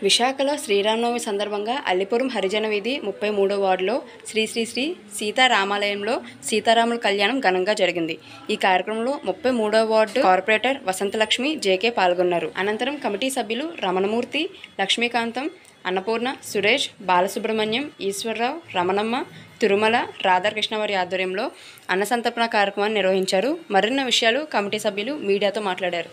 విశాఖలో శ్రీరామనవమి సందర్భంగా అల్లిపురం హరిజన వీధి 33వ వార్డులో శ్రీ శ్రీ శ్రీ సీతారామాలయంలో సీతారాముల కళ్యాణం ఘనంగా జరిగింది. ఈ కార్యక్రమంలో 33వ వార్డు కార్పొరేటర్ వసంతలక్ష్మి జేకే పాల్గొన్నారు. అనంతరం కమిటీ సభ్యులు రమణమూర్తి, లక్ష్మీకాంతం, అన్నపూర్ణ, సురేష్, బాలసుబ్రహ్మణ్యం, ఈశ్వరరావు, రమణమ్మ, తిరుమల, రాధాకృష్ణ వారి ఆధ్వర్యంలో అన్నసంతర్పణ కార్యక్రమాన్ని నిర్వహించారు. మరిన్ని విషయాలు కమిటీ సభ్యులు మీడియాతో మాట్లాడారు.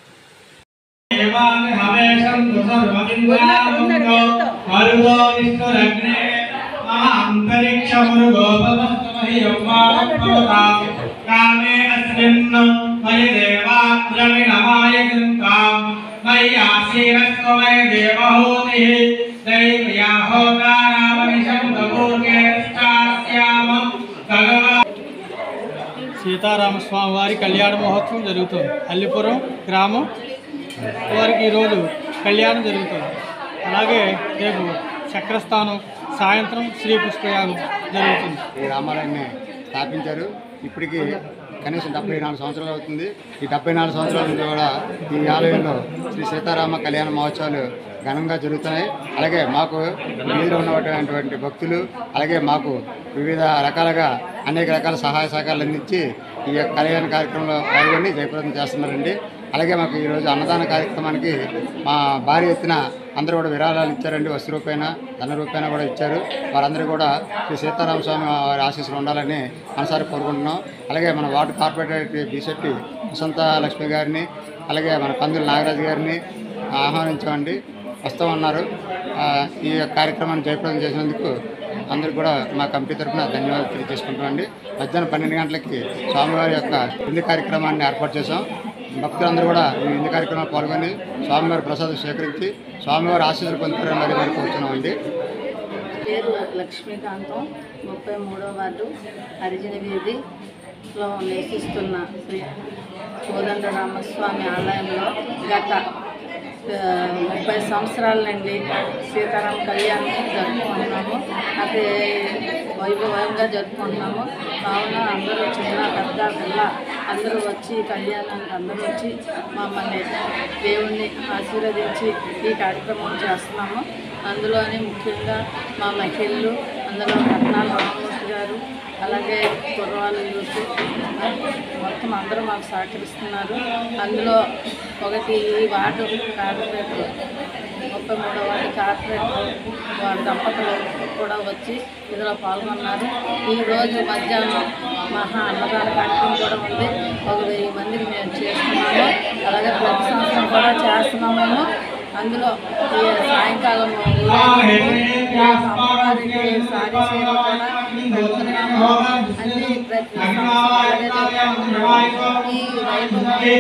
సీతారామస్వామి వారి కళ్యాణ మహోత్సవం జరుగుతుంది. అల్లిపురం గ్రామం వారికి ఈరోజు కళ్యాణం జరుగుతుంది. అలాగే రేపు చక్రస్థానం, సాయంత్రం శ్రీ పుష్పయాగం జరుగుతుంది. ఈ రామాలయాన్ని స్థాపించారు. ఇప్పటికీ కనీసం 74 సంవత్సరాలు అవుతుంది. ఈ 74 సంవత్సరాల నుంచి కూడా ఈ ఆలయంలో శ్రీ సీతారామ కళ్యాణ మహోత్సవాలు ఘనంగా జరుగుతున్నాయి. అలాగే మాకు వీధిలో ఉన్నటువంటి భక్తులు అలాగే మాకు వివిధ రకాలుగా అనేక రకాల సహాయ సహకారాలు అందించి ఈ కళ్యాణ కార్యక్రమంలో పాల్గొని జయప్రదం చేస్తున్నారండి. అలాగే మాకు ఈరోజు అన్నదాన కార్యక్రమానికి మా భారీ ఎత్తున అందరూ కూడా విరాళాలు ఇచ్చారండి. వస్తు రూపాయన, ధన రూపాయన కూడా ఇచ్చారు. వారందరూ కూడా శ్రీ సీతారామస్వామి వారి ఆశీస్సులు ఉండాలని మనసారి కోరుకుంటున్నాం. అలాగే మన వార్డు కార్పొరేటర్ బీసెట్టి వసంత లక్ష్మి గారిని అలాగే మన కందుల నాగరాజు గారిని ఆహ్వానించామండి. వస్తామన్నారు. ఈ కార్యక్రమాన్ని జయప్రదం చేసినందుకు అందరికీ కూడా మా కమిటీ తరఫున ధన్యవాదాలు తెలియజేసుకుంటామండి. మధ్యాహ్నం 12 గంటలకి స్వామివారి యొక్క విందు కార్యక్రమాన్ని ఏర్పాటు చేశాం. భక్తులందరూ కూడా ఈ విందు కార్యక్రమంలో పాల్గొని స్వామివారి ప్రసాదం స్వీకరించి స్వామివారి ఆశీస్సులు పొందుతారని మరి కోరుతున్నామండి. పేరు లక్ష్మీకాంతం, 33వ వార్డు హరిజన వీధిలో నివసిస్తున్న శ్రీ కోదండరామస్వామి ఆలయంలో గత 30 సంవత్సరాల నుండి సీతారామ కళ్యాణం జరుపుకుంటున్నాము. అది వైభవంగా జరుపుకుంటున్నాము. కావున అందరూ చిన్న పెద్ద పిల్ల అందరూ వచ్చి కళ్యాణానికి అందరూ వచ్చి మమ్మల్ని దేవుణ్ణి ఆశీర్వదించి ఈ కార్యక్రమం చేస్తున్నాము. అందులోని ముఖ్యంగా మా మహిళలు, అందులో పట్నాల రామమూర్తి గారు, అలాగే కుర్రవాళ్ళు యూత్ మొత్తం అందరూ మాకు సహకరిస్తున్నారు. అందులో ఒకటి ఈ వార్డు కార్పొరేటర్ 33వ వార్డు కార్పొరేటర్ వారి దంపతులు కూడా వచ్చి ఇందులో పాల్గొన్నారు. ఈరోజు మధ్యాహ్నం మహా అన్నదాన కార్యక్రమం కూడా ఉంది. 1000 మందికి మేము చేస్తున్నాము. అలాగే ప్రతి సంవత్సరం కూడా చేస్తున్నాము. అందులో ఈ సాయంకాలం అమ్మవారికి సారీ సేవ కూడా పెడుతున్నాము. అన్ని ప్రతి ఈ వైభవం